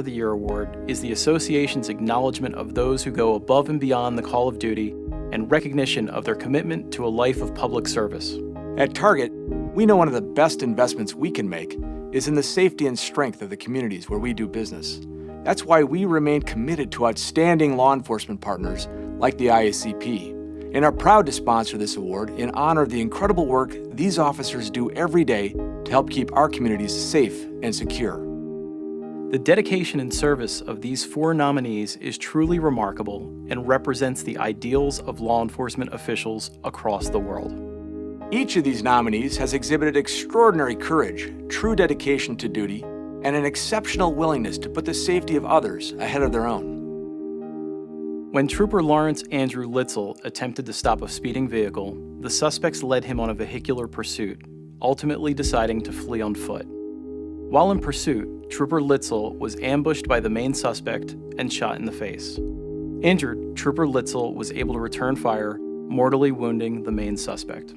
of the Year award is the association's acknowledgement of those who go above and beyond the call of duty and recognition of their commitment to a life of public service. At Target, we know one of the best investments we can make is in the safety and strength of the communities where we do business. That's why we remain committed to outstanding law enforcement partners like the IACP, and are proud to sponsor this award in honor of the incredible work these officers do every day to help keep our communities safe and secure. The dedication and service of these 4 nominees is truly remarkable and represents the ideals of law enforcement officials across the world. Each of these nominees has exhibited extraordinary courage, true dedication to duty, and an exceptional willingness to put the safety of others ahead of their own. When Trooper Lawrence Andrew Litzel attempted to stop a speeding vehicle, the suspects led him on a vehicular pursuit, ultimately deciding to flee on foot. While in pursuit, Trooper Litzel was ambushed by the main suspect and shot in the face. Injured, Trooper Litzel was able to return fire, mortally wounding the main suspect.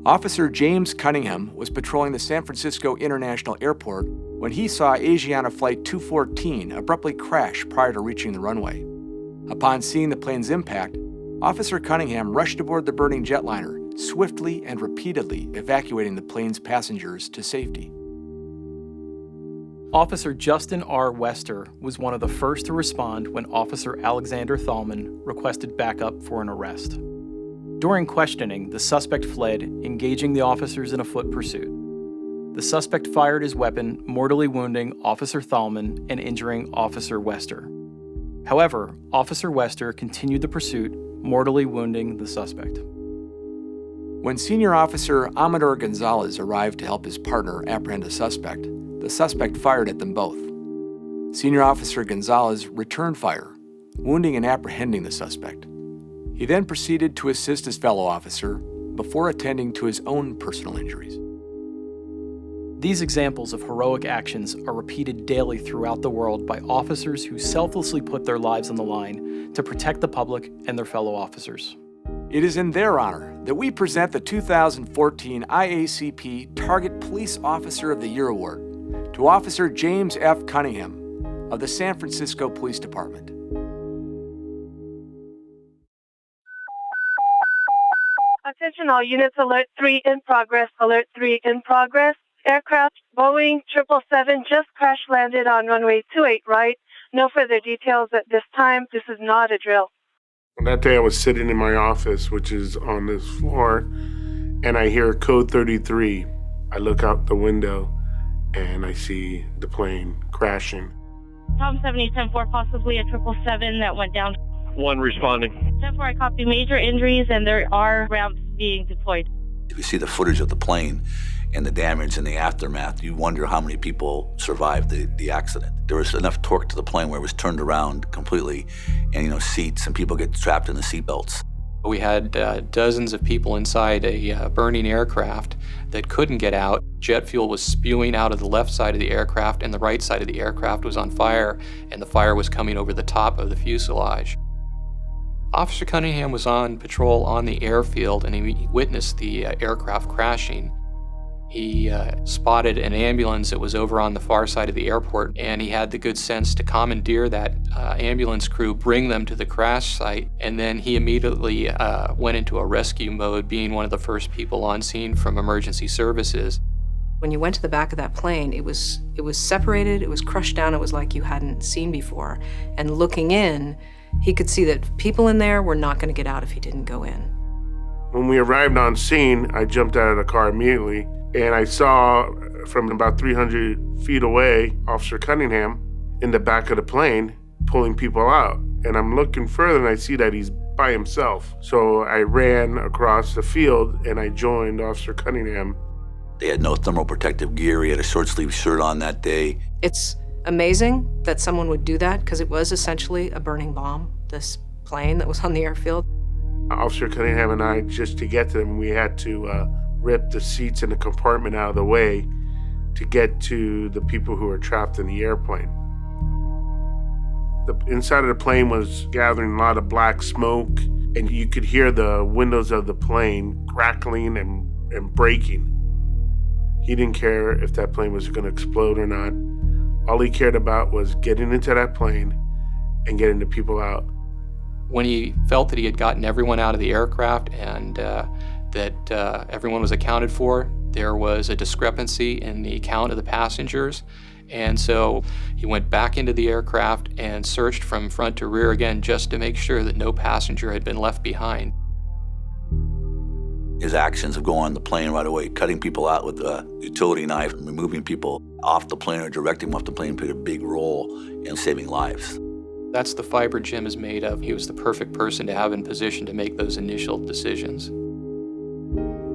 Officer James Cunningham was patrolling the San Francisco International Airport when he saw Asiana Flight 214 abruptly crash prior to reaching the runway. Upon seeing the plane's impact, Officer Cunningham rushed aboard the burning jetliner, swiftly and repeatedly evacuating the plane's passengers to safety. Officer Justin R. Wester was one of the first to respond when Officer Alexander Thalman requested backup for an arrest. During questioning, the suspect fled, engaging the officers in a foot pursuit. The suspect fired his weapon, mortally wounding Officer Thalman and injuring Officer Wester. However, Officer Wester continued the pursuit, mortally wounding the suspect. When Senior Officer Amador Gonzalez arrived to help his partner apprehend the suspect fired at them both. Senior Officer Gonzalez returned fire, wounding and apprehending the suspect. He then proceeded to assist his fellow officer before attending to his own personal injuries. These examples of heroic actions are repeated daily throughout the world by officers who selflessly put their lives on the line to protect the public and their fellow officers. It is in their honor that we present the 2014 IACP Target Police Officer of the Year Award to Officer James F. Cunningham of the San Francisco Police Department. Attention all units, alert 3 in progress, alert 3 in progress. Aircraft Boeing 777 just crash landed on runway 28 right. No further details at this time. This is not a drill. That day I was sitting in my office, which is on this floor, and I hear code 33. I look out the window and I see the plane crashing. Tom 70-10-4, possibly a 777 that went down. 1 responding. 10-4, I copy major injuries and there are ramps being deployed. If you see the footage of the plane and the damage and the aftermath, you wonder how many people survived the accident. There was enough torque to the plane where it was turned around completely, and seats and people get trapped in the seat belts. We had dozens of people inside a burning aircraft that couldn't get out. Jet fuel was spewing out of the left side of the aircraft, and the right side of the aircraft was on fire, and the fire was coming over the top of the fuselage. Officer Cunningham was on patrol on the airfield, and he witnessed the aircraft crashing. He spotted an ambulance that was over on the far side of the airport, and he had the good sense to commandeer that ambulance crew, bring them to the crash site, and then he immediately went into a rescue mode, being one of the first people on scene from emergency services. When you went to the back of that plane, it was separated, it was crushed down, it was like you hadn't seen before. And looking in, he could see that people in there were not going to get out if he didn't go in. When we arrived on scene, I jumped out of the car immediately, and I saw from about 300 feet away Officer Cunningham in the back of the plane pulling people out. And I'm looking further and I see that he's by himself. So I ran across the field and I joined Officer Cunningham. They had no thermal protective gear. He had a short sleeve shirt on that day. It's amazing that someone would do that because it was essentially a burning bomb, this plane that was on the airfield. Officer Cunningham and I, just to get to them, we had to rip the seats in the compartment out of the way to get to the people who were trapped in the airplane. The inside of the plane was gathering a lot of black smoke, and you could hear the windows of the plane crackling and breaking. He didn't care if that plane was going to explode or not. All he cared about was getting into that plane and getting the people out. When he felt that he had gotten everyone out of the aircraft and that everyone was accounted for, there was a discrepancy in the count of the passengers. And so he went back into the aircraft and searched from front to rear again just to make sure that no passenger had been left behind. His actions of going on the plane right away, cutting people out with a utility knife, and removing people off the plane or directing them off the plane played a big role in saving lives. That's the fiber Jim is made of. He was the perfect person to have in position to make those initial decisions.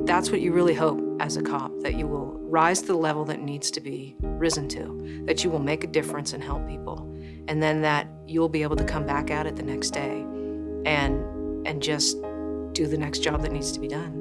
That's what you really hope as a cop, that you will rise to the level that needs to be risen to, that you will make a difference and help people, and then that you'll be able to come back at it the next day and just do the next job that needs to be done.